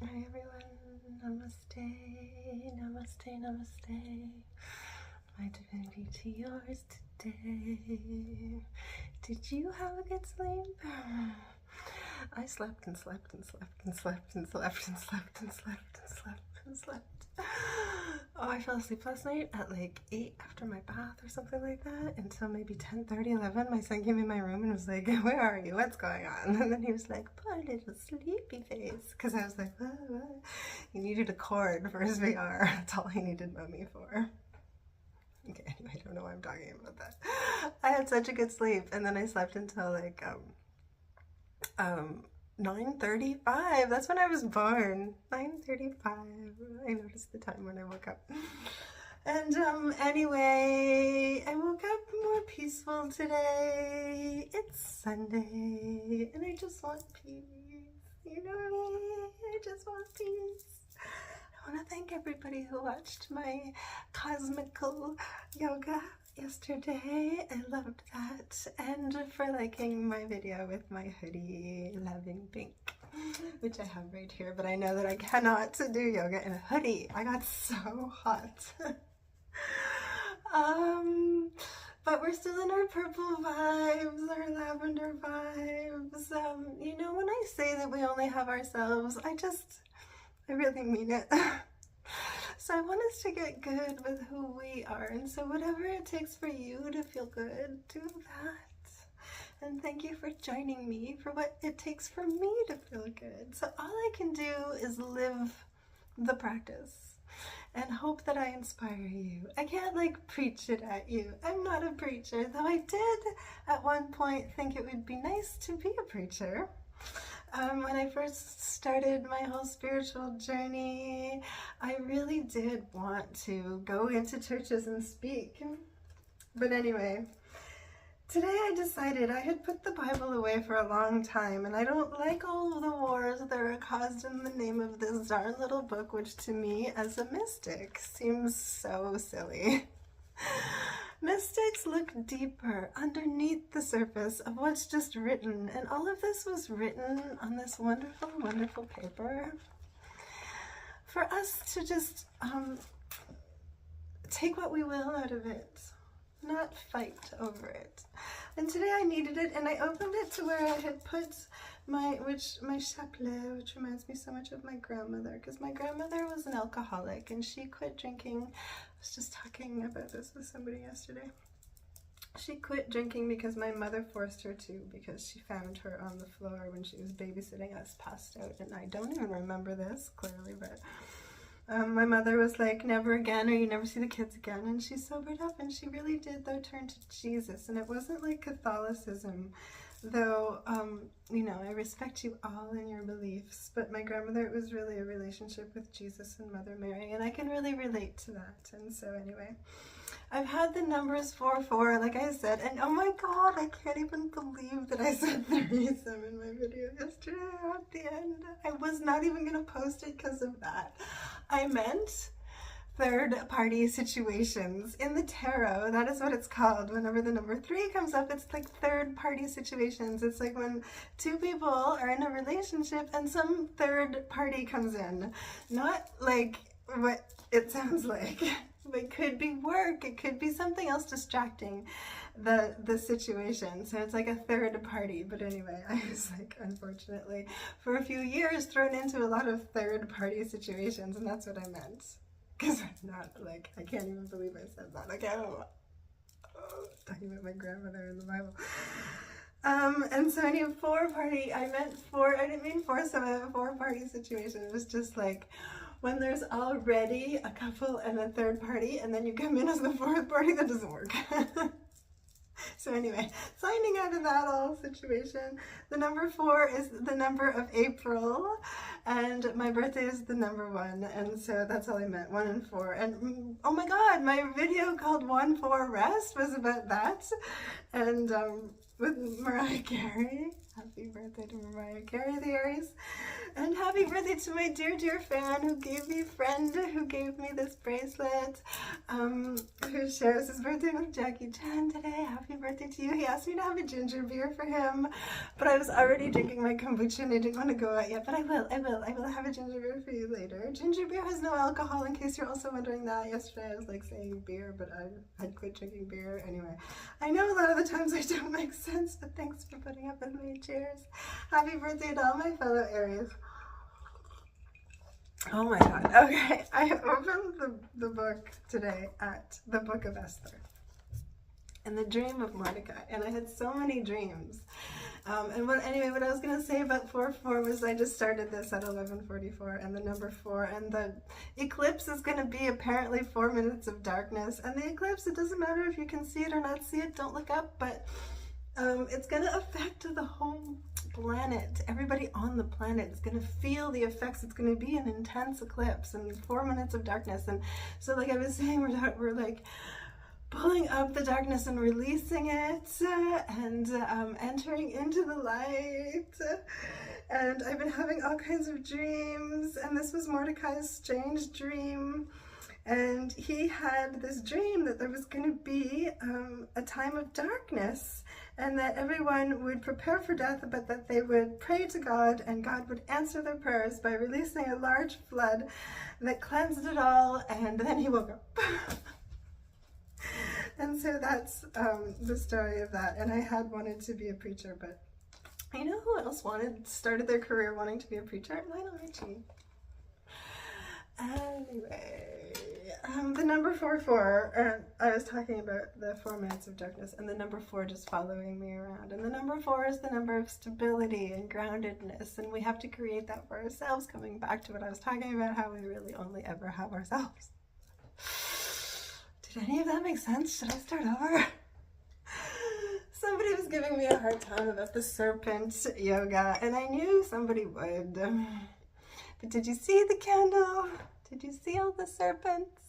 Hi everyone, namaste, namaste, namaste. My divinity to yours today. Did you have a good sleep? I slept and slept and slept and slept and slept and slept and slept and slept and slept. Oh, I fell asleep last night at like 8 after my bath or something like that until maybe 10:30, 11. My son came in my room and was like, where are you? What's going on? And then he was like, poor little sleepy face. Because I was like, what? He needed a cord for his VR. That's all he needed mommy for. Okay, anyway, I don't know why I'm talking about that. I had such a good sleep, and then I slept until like 9:35. That's when I was born. 9:35. I noticed the time when I woke up. And anyway, I woke up more peaceful today. It's Sunday, and I just want peace. You know me? I just want peace. I want to thank everybody who watched my Cosmically yoga yesterday. I loved that. And for liking my video with my hoodie, Loving Pink, which I have right here, but I know that I cannot do yoga in a hoodie. I got so hot. But we're still in our purple vibes, our lavender vibes. You know, when I say that we only have ourselves, I really mean it. So I want us to get good with who we are, and so whatever it takes for you to feel good, do that. And thank you for joining me for what it takes for me to feel good. So all I can do is live the practice and hope that I inspire you. I can't like preach it at you. I'm not a preacher, though I did at one point think it would be nice to be a preacher. When I first started my whole spiritual journey, I really did want to go into churches and speak. But anyway, today I decided I had put the Bible away for a long time, and I don't like all of the wars that are caused in the name of this darn little book, which to me as a mystic seems so silly. Mystics look deeper underneath the surface of what's just written, and all of this was written on this wonderful, wonderful paper for us to just take what we will out of it, not fight over it. And today I needed it, and I opened it to where I had put my chapelet, which reminds me so much of my grandmother, because my grandmother was an alcoholic and she quit drinking. I was just talking about this with somebody yesterday. She quit drinking because my mother forced her to, because she found her on the floor when she was babysitting us, passed out, and I don't even remember this clearly, but my mother was like, never again, or you never see the kids again, and she sobered up, and she really did, though, turn to Jesus. And it wasn't like Catholicism, though, you know, I respect you all in your beliefs, but my grandmother, it was really a relationship with Jesus and Mother Mary, and I can really relate to that. And so anyway, I've had the numbers 4-4, like I said, and oh my god, I can't even believe that I said 37 in my video yesterday at the end. I was not even going to post it because of that. I meant third-party situations. In the tarot, that is what it's called. Whenever the number 3 comes up, it's like third-party situations. It's like when two people are in a relationship and some third party comes in. Not like what it sounds like. It could be work, it could be something else distracting the situation. So it's like a third party. But anyway, I was like, unfortunately, for a few years thrown into a lot of third party situations, and that's what I meant. Because I'm not like, I can't even believe I said that. Like, oh, talking about my grandmother in the Bible. And so anyway, I didn't mean foursome, I meant 4-party situation. It was just like, when there's already a couple and a third party, and then you come in as the 4th party, that doesn't work. So anyway, signing out of that whole situation. The number 4 is the number of April, and my birthday is the number 1, and so that's all I meant, 1 and 4. And oh my god, my video called 1-4 Rest was about that, and with Mariah Carey. Happy birthday to Mariah Carey, the Aries. And happy birthday to my dear, dear fan who gave me this bracelet, who shares his birthday with Jackie Chan today. Happy birthday to you. He asked me to have a ginger beer for him, but I was already drinking my kombucha and I didn't want to go out yet, but I will have a ginger beer for you later. Ginger beer has no alcohol, in case you're also wondering that. Yesterday I was like saying beer, but I'd quit drinking beer. Anyway, I know a lot of the times I don't make sense, but thanks for putting up with me. Cheers. Happy birthday to all my fellow Aries. Oh my god. Okay, I opened the book today at the Book of Esther and the dream of Mordecai, and I had so many dreams. And what I was going to say about 4/4 was I just started this at 11:44 and the number 4, and the eclipse is going to be apparently 4 minutes of darkness, and the eclipse, it doesn't matter if you can see it or not see it, don't look up, but it's going to affect the whole planet. Everybody on the planet is going to feel the effects. It's going to be an intense eclipse and 4 minutes of darkness. And so, like I was saying, we're like pulling up the darkness and releasing it and entering into the light. And I've been having all kinds of dreams, and this was Mordecai's strange dream. And he had this dream that there was going to be a time of darkness, and that everyone would prepare for death, but that they would pray to God, and God would answer their prayers by releasing a large flood that cleansed it all, and then he woke up. And so that's the story of that. And I had wanted to be a preacher, but you know who else started their career wanting to be a preacher? Lionel Richie. Anyway, the number 4/4, I was talking about the 4 minutes of darkness, and the number 4 just following me around. And the number 4 is the number of stability and groundedness, and we have to create that for ourselves, coming back to what I was talking about, how we really only ever have ourselves. Did any of that make sense? Should I start over? Somebody was giving me a hard time about the serpent yoga, and I knew somebody would. But did you see the candle? Did you see all the serpents?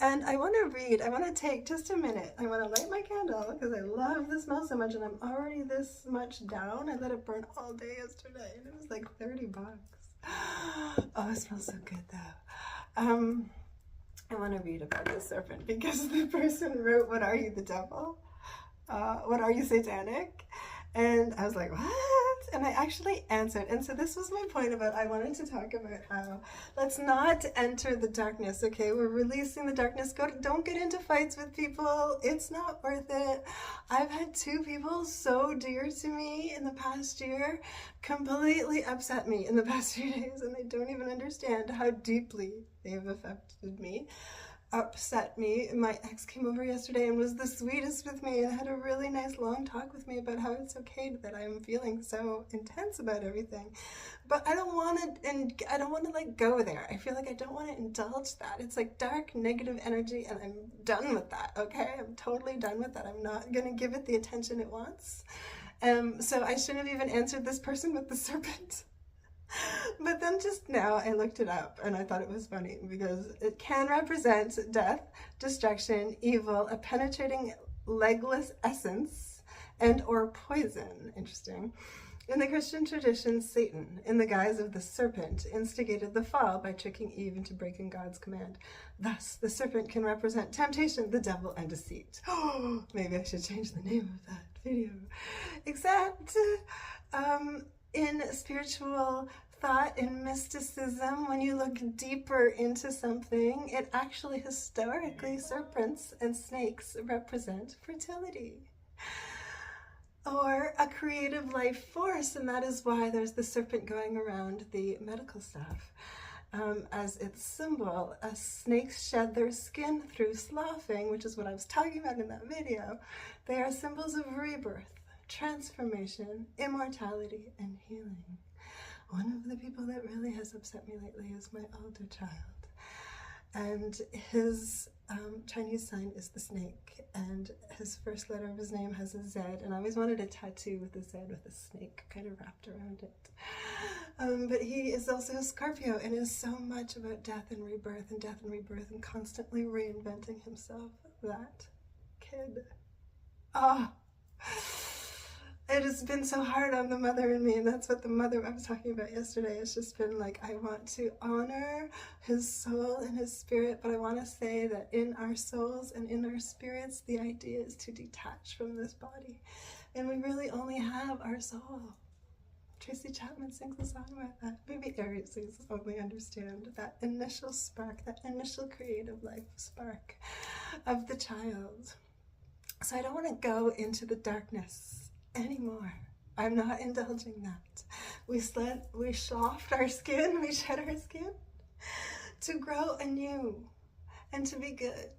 And I want to take just a minute. I want to light my candle because I love the smell so much, and I'm already this much down. I let it burn all day yesterday, and it was like $30. Oh, it smells so good though. I want to read about the serpent because the person wrote, "What are you, the devil? What are you, satanic?" And I was like, what? And I actually answered. And so this was my point about, I wanted to talk about how let's not enter the darkness, okay? We're releasing the darkness. Don't get into fights with people. It's not worth it. I've had 2 people so dear to me in the past year completely upset me in the past few days, and they don't even understand how deeply they have affected me. Upset me. My ex came over yesterday and was the sweetest with me and had a really nice long talk with me about how it's okay that I'm feeling so intense about everything. But I don't want to, and I don't want to like go there. I feel like I don't want to indulge that. It's like dark, negative energy, and I'm done with that, okay? I'm totally done with that. I'm not going to give it the attention it wants. So I shouldn't have even answered this person with the serpent. But then just now I looked it up and I thought it was funny because it can represent death, destruction, evil, a penetrating legless essence, and or poison. Interesting. In the Christian tradition, Satan, in the guise of the serpent, instigated the fall by tricking Eve into breaking God's command. Thus, the serpent can represent temptation, the devil, and deceit. Oh, maybe I should change the name of that video. Except, in spiritual thought and mysticism, when you look deeper into something, it actually historically, serpents and snakes represent fertility or a creative life force, and that is why there's the serpent going around the medical staff. As its symbol, as snakes shed their skin through sloughing, which is what I was talking about in that video. They are symbols of rebirth, transformation, immortality, and healing. One of the people that really has upset me lately is my older child. And his Chinese sign is the snake, and his first letter of his name has a Z, and I always wanted a tattoo with a Z with a snake kind of wrapped around it. But he is also a Scorpio and is so much about death and rebirth and constantly reinventing himself. That kid. Ah. Oh. it has been so hard on the mother in me, and that's what the mother I was talking about yesterday. It's just been like, I want to honor his soul and his spirit, but I want to say that in our souls and in our spirits, the idea is to detach from this body, and we really only have our soul. Tracy Chapman sings a song about that. Maybe Aries sings Only Understand. That initial spark, that initial creative life spark of the child. So I don't want to go into the darkness anymore. I'm not indulging that. We sloughed our skin, we shed our skin to grow anew and to be good.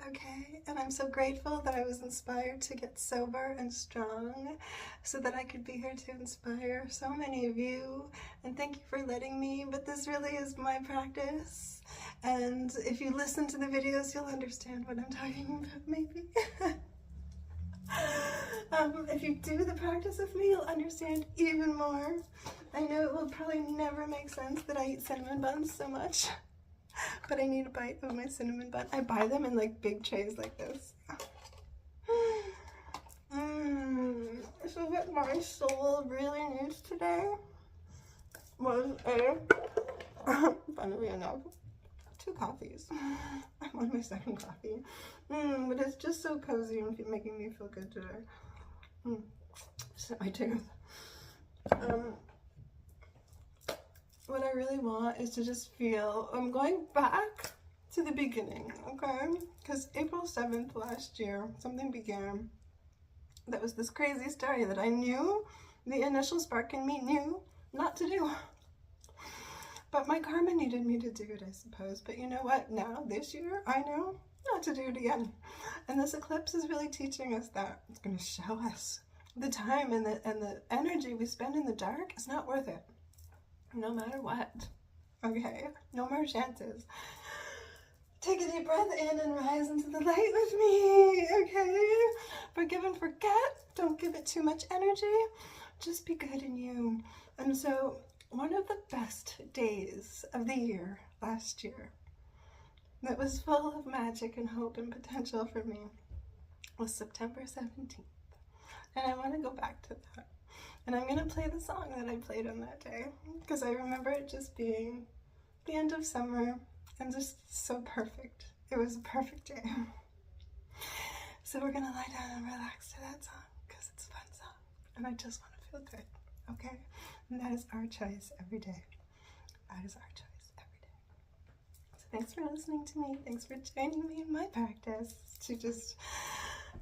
Okay, and I'm so grateful that I was inspired to get sober and strong so that I could be here to inspire so many of you, and thank you for letting me, but this really is my practice, and if you listen to the videos you'll understand what I'm talking about, maybe. If you do the practice with me, you'll understand even more. I know it will probably never make sense that I eat cinnamon buns so much, but I need a bite of my cinnamon bun. I buy them in like big trays like this. So what my soul really needs today was funnily enough, 2 coffees. I'm on my 2nd coffee. But it's just so cozy and making me feel good today. Set my tooth. What I really want is to just feel, I'm going back to the beginning, okay? Because April 7th last year, something began that was this crazy story that I knew, the initial spark in me knew not to do. But my karma needed me to do it, I suppose. But you know what? Now, this year, I know not to do it again. And this eclipse is really teaching us that. It's going to show us the time and the energy we spend in the dark is not worth it. No matter what. Okay? No more chances. Take a deep breath in and rise into the light with me. Okay? Forgive and forget. Don't give it too much energy. Just be good in you. And so, one of the best days of the year last year that was full of magic and hope and potential for me was September 17th. And I want to go back to that. And I'm going to play the song that I played on that day because I remember it just being the end of summer and just so perfect. It was a perfect day. So we're going to lie down and relax to that song because it's a fun song. And I just want to feel good, okay? And that is our choice every day. That is our choice every day. So thanks for listening to me. Thanks for joining me in my practice to just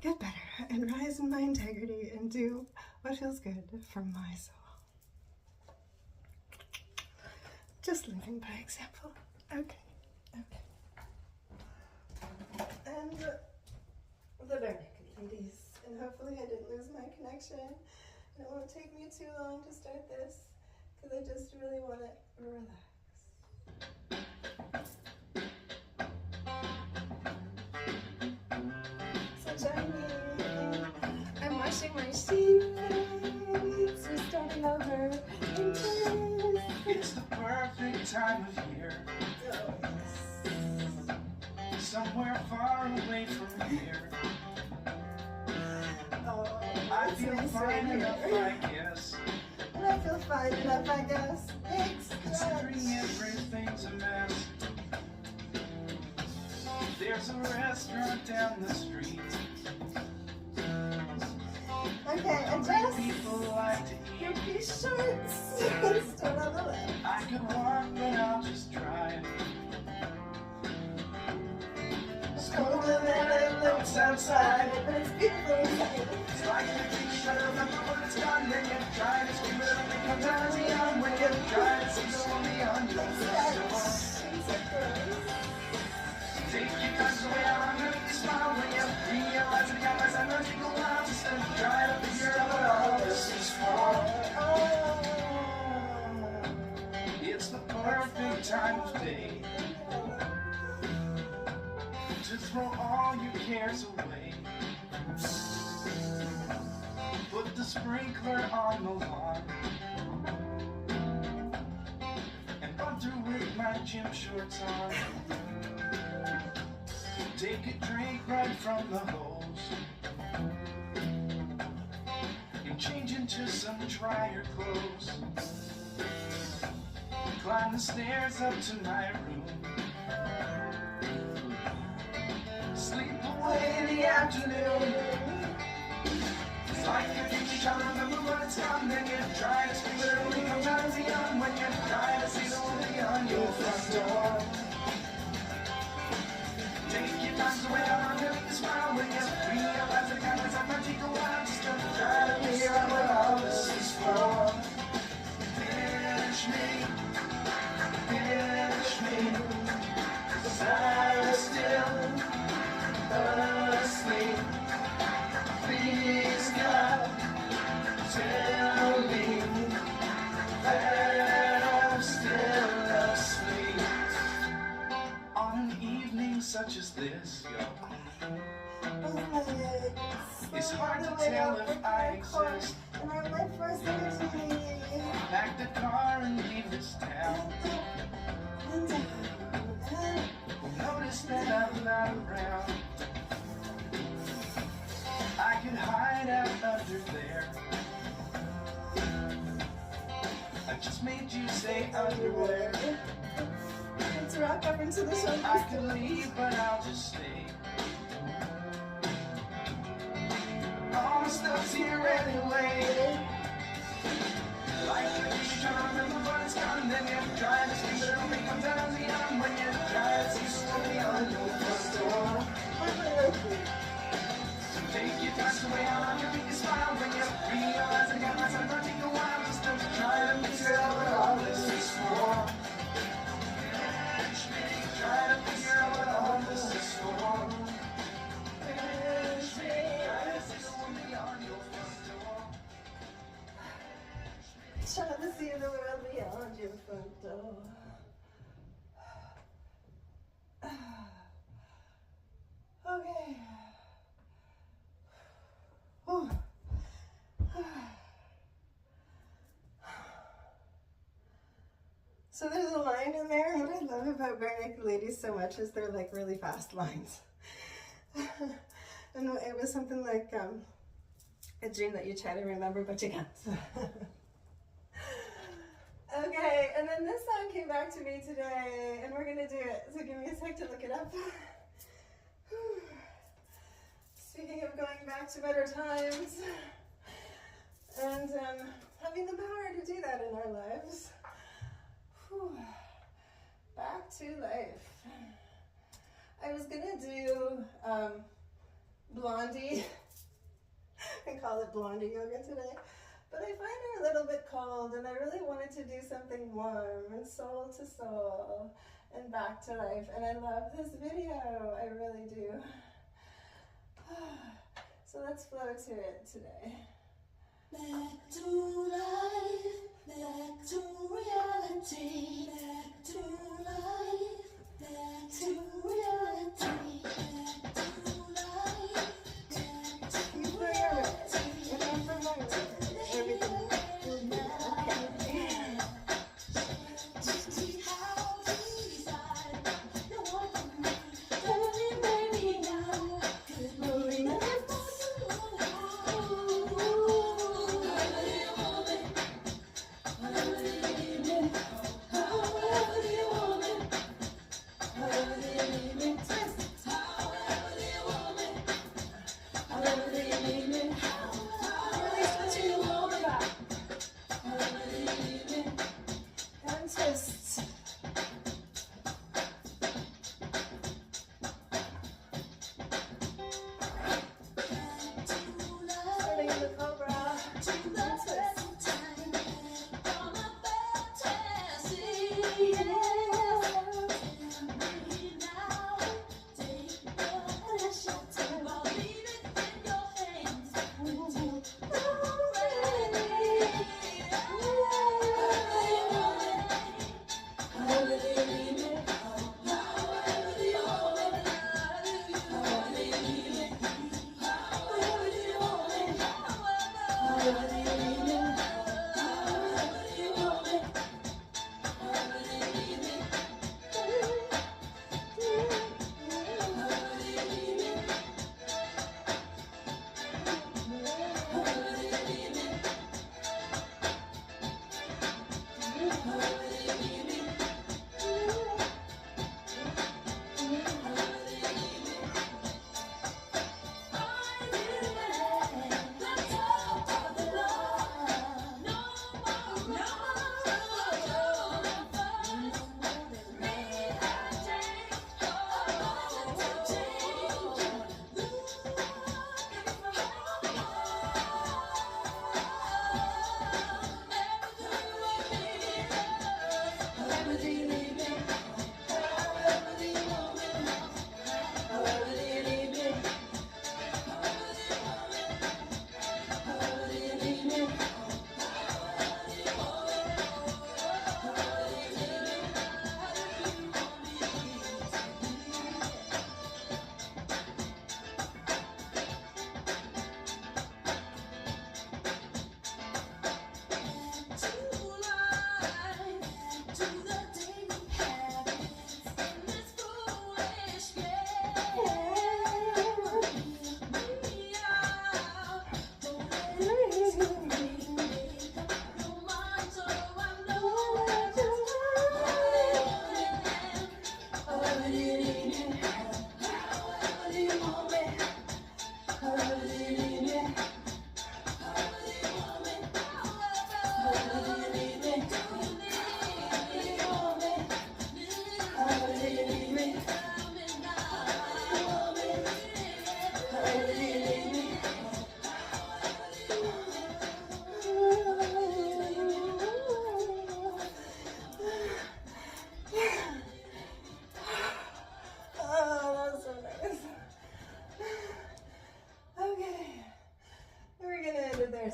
get better and rise in my integrity and do what feels good for my soul. Just living by example. Okay. And the bare naked ladies. And hopefully I didn't lose my connection. And it won't take me too long to start this because I just really want to relax. So join me. I'm washing my sheets. We're starting over in tears. It's the perfect time of year. Oh, yes. Somewhere far away from here. Oh, I it's feel nice fine right enough, here. I guess. And I feel fine enough, I guess. Thanks, Considering Judge. everything's a mess. There's a restaurant down the street. Okay, Hungry adjust people like to your eat. pea shorts. Start on the left. I could walk, but I'll just drive. It's cold and it looks outside, but it's beautiful inside. It's like a t-shirt, remember when it's done, then you try to scream it up and come down the young when you try to see the one beyond you. Take your guns away, I'm gonna be smile when you realize that you got my son, nothing go on, just try to figure out what all this is for. It's the perfect time of day to throw all your cares away. Put the sprinkler on the lawn and run through with my gym shorts on. Take a drink right from the hose and change it into some drier clothes. Climb the stairs up to my room. Sleep away the afternoon. It's like you're trying to remember what it's come. Then you try to scream, but it only comes out as a yawn when you try to see the world beyond your front door. Take your time to wait on until you smile when you realize the kindness of my take a while just to try to figure out what all this is for. Finish me, 'cause I'm still asleep. Please God, tell me that I'm still asleep. On an evening such as this, it's hard to tell if I exist. And our life was energy. Pack the car and leave this town. Notice that I'm not around. I could hide out under there. I just made you say underwear. Let's rock up into the sun. I could leave, but I'll just stay. All my stuff's here anyway. Like you're trying to remember what it's gone. Then you try to scream, but it only comes out as a yawn when you try to see someone beyond your front door. Take your time to wait on your biggest smile when you realize I got myself gonna take a while just to try to figure out what all this is for. Try to figure out what all this is for. Try to see someone beyond your front door. Trying to see the world beyond your front door. Okay. Whew. So there's a line in there. What I love about Back2Life ladies so much is they're like really fast lines. And it was something like a dream that you try to remember but you can't. Okay, and then this song came back to me today and we're gonna do it. So give me a sec to look it up. Speaking of going back to better times and having the power to do that in our lives. Whew. Back to life. I was gonna do Blondie and call it Blondie Yoga today, but I find her a little bit cold and I really wanted to do something warm and soul to soul and back to life, and I love this video, I really do. So let's flow to it today. Back to life, back to reality, back to life, back to reality, back to life, back to reality. Everything. Everything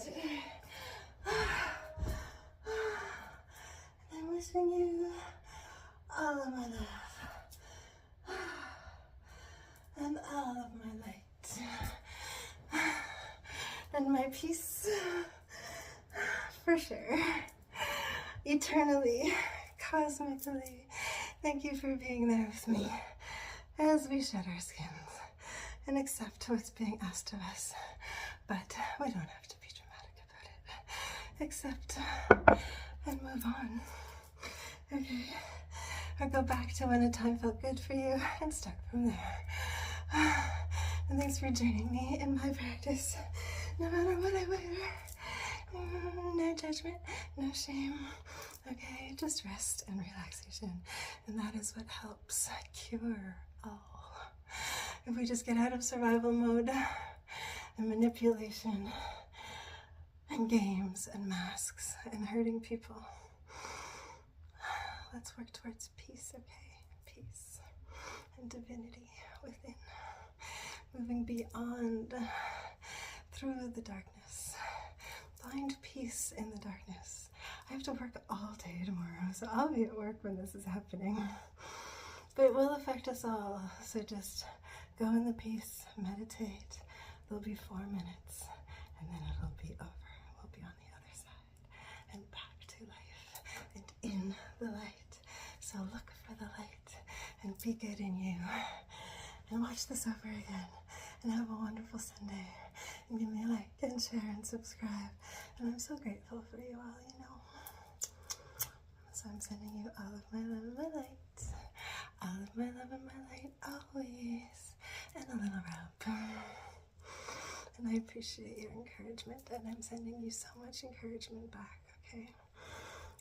today. I'm wishing you all of my love and all of my light and my peace, for sure, eternally, cosmically. Thank you for being there with me as we shed our skins and accept what's being asked of us. But we don't have to be dramatic about it. Accept and move on. Okay? Or go back to when a time felt good for you and start from there. And thanks for joining me in my practice. No matter what I wear. No judgment, no shame. Okay? Just rest and relaxation. And that is what helps cure all. If we just get out of survival mode and manipulation and games and masks and hurting people, let's work towards peace, okay? Peace and divinity within, moving beyond, through the darkness. Find peace in the darkness. I have to work all day tomorrow, so I'll be at work when this is happening. But it will affect us all, so just go in the peace, meditate. There'll be 4 minutes, and then it'll be over. We'll be on the other side, and back to life, and in the light. So look for the light, and be good in you. And watch this over again, and have a wonderful Sunday. And give me a like, and share, and subscribe. And I'm so grateful for you all, you know. So I'm sending you all of my love and my light. All of my love and my light always. And a little rub. And I appreciate your encouragement, and I'm sending you so much encouragement back, okay?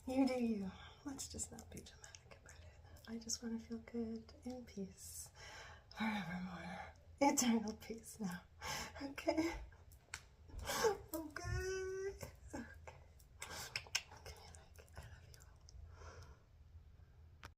You do you. Let's just not be dramatic about it. I just want to feel good in peace forevermore. Eternal peace now, okay? Oh,